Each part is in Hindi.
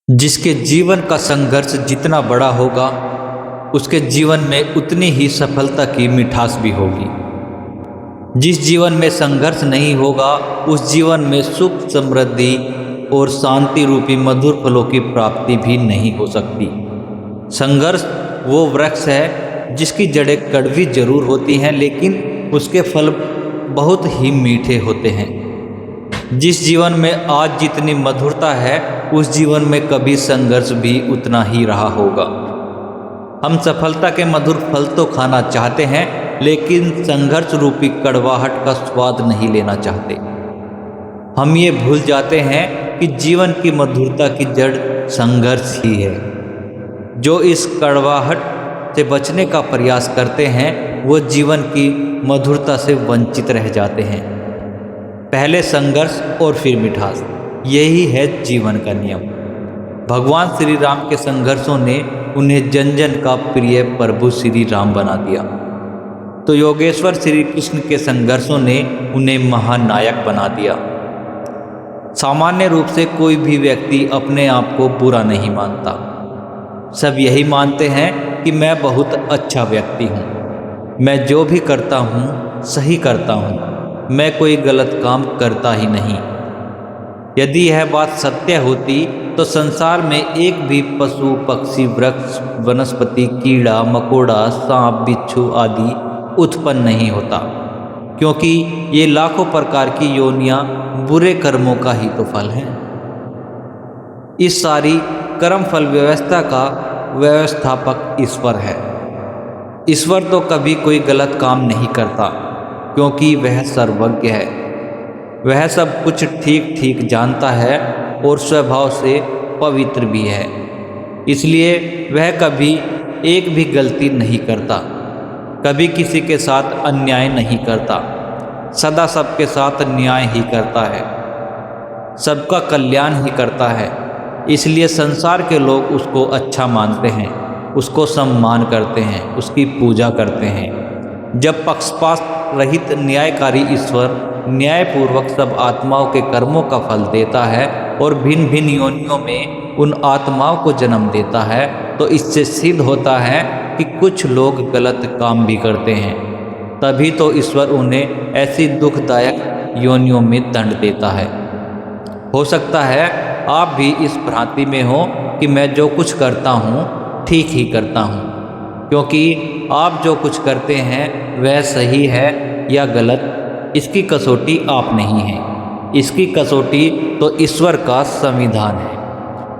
जिसके जीवन का संघर्ष जितना बड़ा होगा, उसके जीवन में उतनी ही सफलता की मिठास भी होगी। जिस जीवन में संघर्ष नहीं होगा, उस जीवन में सुख, समृद्धि और शांति रूपी मधुर फलों की प्राप्ति भी नहीं हो सकती। संघर्ष वो वृक्ष है जिसकी जड़ें कड़वी जरूर होती हैं, लेकिन उसके फल बहुत ही मीठे होते हैं। जिस जीवन में आज जितनी मधुरता है, उस जीवन में कभी संघर्ष भी उतना ही रहा होगा। हम सफलता के मधुर फल तो खाना चाहते हैं, लेकिन संघर्ष रूपी कड़वाहट का स्वाद नहीं लेना चाहते। हम ये भूल जाते हैं कि जीवन की मधुरता की जड़ संघर्ष ही है। जो इस कड़वाहट से बचने का प्रयास करते हैं, वो जीवन की मधुरता से वंचित रह जाते हैं। पहले संघर्ष और फिर मिठास, यही है जीवन का नियम। भगवान श्री राम के संघर्षों ने उन्हें जन जन का प्रिय प्रभु श्री राम बना दिया, तो योगेश्वर श्री कृष्ण के संघर्षों ने उन्हें महानायक बना दिया। सामान्य रूप से कोई भी व्यक्ति अपने आप को बुरा नहीं मानता। सब यही मानते हैं कि मैं बहुत अच्छा व्यक्ति हूँ, मैं जो भी करता हूँ सही करता हूँ, मैं कोई गलत काम करता ही नहीं। यदि यह बात सत्य होती तो संसार में एक भी पशु, पक्षी, वृक्ष, वनस्पति, कीड़ा मकोड़ा, सांप, बिच्छू आदि उत्पन्न नहीं होता, क्योंकि ये लाखों प्रकार की योनियां बुरे कर्मों का ही तो फल हैं। इस सारी कर्म फल व्यवस्था का व्यवस्थापक ईश्वर है। ईश्वर तो कभी कोई गलत काम नहीं करता, क्योंकि वह सर्वज्ञ है। वह सब कुछ ठीक ठीक जानता है और स्वभाव से पवित्र भी है, इसलिए वह कभी एक भी गलती नहीं करता, कभी किसी के साथ अन्याय नहीं करता, सदा सबके साथ न्याय ही करता है, सबका कल्याण ही करता है। इसलिए संसार के लोग उसको अच्छा मानते हैं, उसको सम्मान करते हैं, उसकी पूजा करते हैं। जब पक्षपात रहित न्यायकारी ईश्वर न्यायपूर्वक सब आत्माओं के कर्मों का फल देता है और भिन्न भिन्न योनियों में उन आत्माओं को जन्म देता है, तो इससे सिद्ध होता है कि कुछ लोग गलत काम भी करते हैं। तभी तो ईश्वर उन्हें ऐसी दुखदायक योनियों में दंड देता है। हो सकता है आप भी इस भ्रांति में हो कि मैं जो कुछ करता हूँ ठीक ही करता हूँ, क्योंकि आप जो कुछ करते हैं वह सही है या गलत, इसकी कसौटी आप नहीं हैं। इसकी कसौटी तो ईश्वर का संविधान है,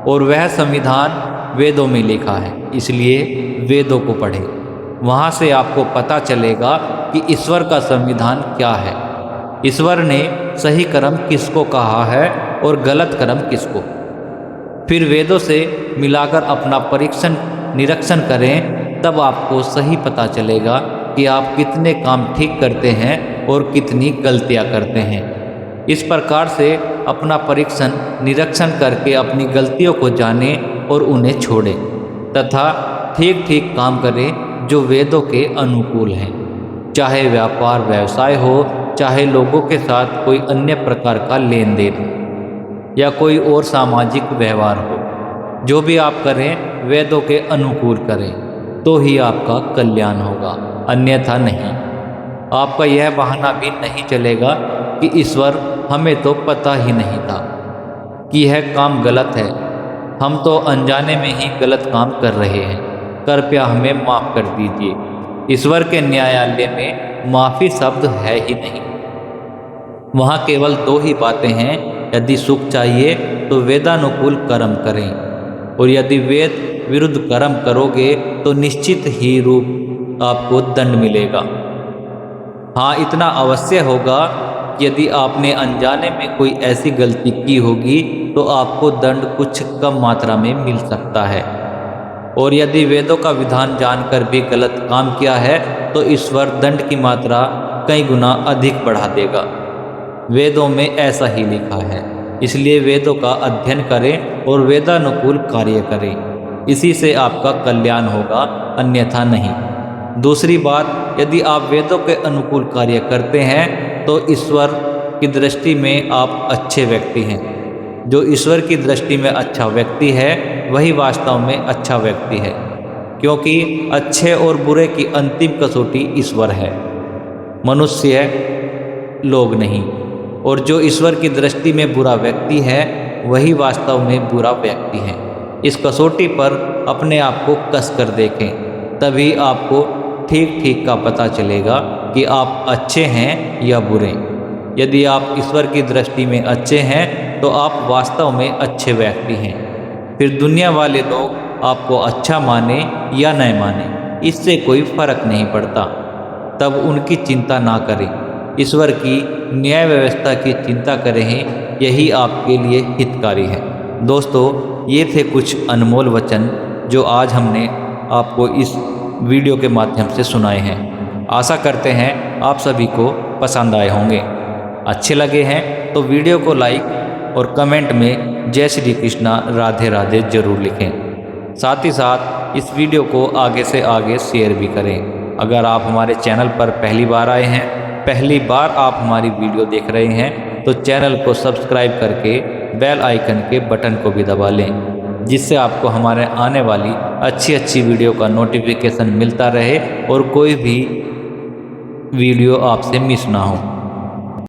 और वह संविधान वेदों में लिखा है। इसलिए वेदों को पढ़ें, वहाँ से आपको पता चलेगा कि ईश्वर का संविधान क्या है। ईश्वर ने सही कर्म किसको कहा है और गलत कर्म किसको। फिर वेदों से मिलाकर अपना निरीक्षण करें, तब आपको सही पता चलेगा कि आप कितने काम ठीक करते हैं और कितनी गलतियां करते हैं। इस प्रकार से अपना निरीक्षण करके अपनी गलतियों को जानें और उन्हें छोड़ें, तथा ठीक ठीक काम करें जो वेदों के अनुकूल हैं। चाहे व्यापार व्यवसाय हो, चाहे लोगों के साथ कोई अन्य प्रकार का लेन देन या कोई और सामाजिक व्यवहार हो, जो भी आप करें वेदों के अनुकूल करें, तो ही आपका कल्याण होगा, अन्यथा नहीं। आपका यह बहाना भी नहीं चलेगा कि ईश्वर हमें तो पता ही नहीं था कि यह काम गलत है, हम तो अनजाने में ही गलत काम कर रहे हैं, कृपया हमें माफ़ कर दीजिए। ईश्वर के न्यायालय में माफ़ी शब्द है ही नहीं। वहाँ केवल दो ही बातें हैं, यदि सुख चाहिए तो वेदानुकूल कर्म करें, और यदि वेद विरुद्ध कर्म करोगे तो निश्चित ही रूप आपको दंड मिलेगा। हाँ, इतना अवश्य होगा कि यदि आपने अनजाने में कोई ऐसी गलती की होगी तो आपको दंड कुछ कम मात्रा में मिल सकता है, और यदि वेदों का विधान जानकर भी गलत काम किया है तो ईश्वर दंड की मात्रा कई गुना अधिक बढ़ा देगा। वेदों में ऐसा ही लिखा है, इसलिए वेदों का अध्ययन करें और वेदानुकूल कार्य करें, इसी से आपका कल्याण होगा, अन्यथा नहीं। दूसरी बात, यदि आप वेदों के अनुकूल कार्य करते हैं तो ईश्वर की दृष्टि में आप अच्छे व्यक्ति हैं। जो ईश्वर की दृष्टि में अच्छा व्यक्ति है वही वास्तव में अच्छा व्यक्ति है, क्योंकि अच्छे और बुरे की अंतिम कसौटी ईश्वर है, मनुष्य लोग नहीं। और जो ईश्वर की दृष्टि में बुरा व्यक्ति है वही वास्तव में बुरा व्यक्ति है। इस कसौटी पर अपने आप को कस कर देखें, तभी आपको ठीक ठीक का पता चलेगा कि आप अच्छे हैं या बुरे। यदि आप ईश्वर की दृष्टि में अच्छे हैं तो आप वास्तव में अच्छे व्यक्ति हैं। फिर दुनिया वाले लोग आपको अच्छा माने या न माने, इससे कोई फर्क नहीं पड़ता। तब उनकी चिंता ना करें, ईश्वर की न्याय व्यवस्था की चिंता करें, यही आपके लिए हितकारी है। दोस्तों, ये थे कुछ अनमोल वचन जो आज हमने आपको इस वीडियो के माध्यम से सुनाए हैं। आशा करते हैं आप सभी को पसंद आए होंगे। अच्छे लगे हैं तो वीडियो को लाइक और कमेंट में जय श्री कृष्णा राधे राधे जरूर लिखें। साथ ही साथ इस वीडियो को आगे से आगे शेयर भी करें। अगर आप हमारे चैनल पर पहली बार आए हैं, पहली बार आप हमारी वीडियो देख रहे हैं, तो चैनल को सब्सक्राइब करके बेल आइकन के बटन को भी दबा लें, जिससे आपको हमारे आने वाली अच्छी वीडियो का नोटिफिकेशन मिलता रहे और कोई भी वीडियो आपसे मिस ना हो।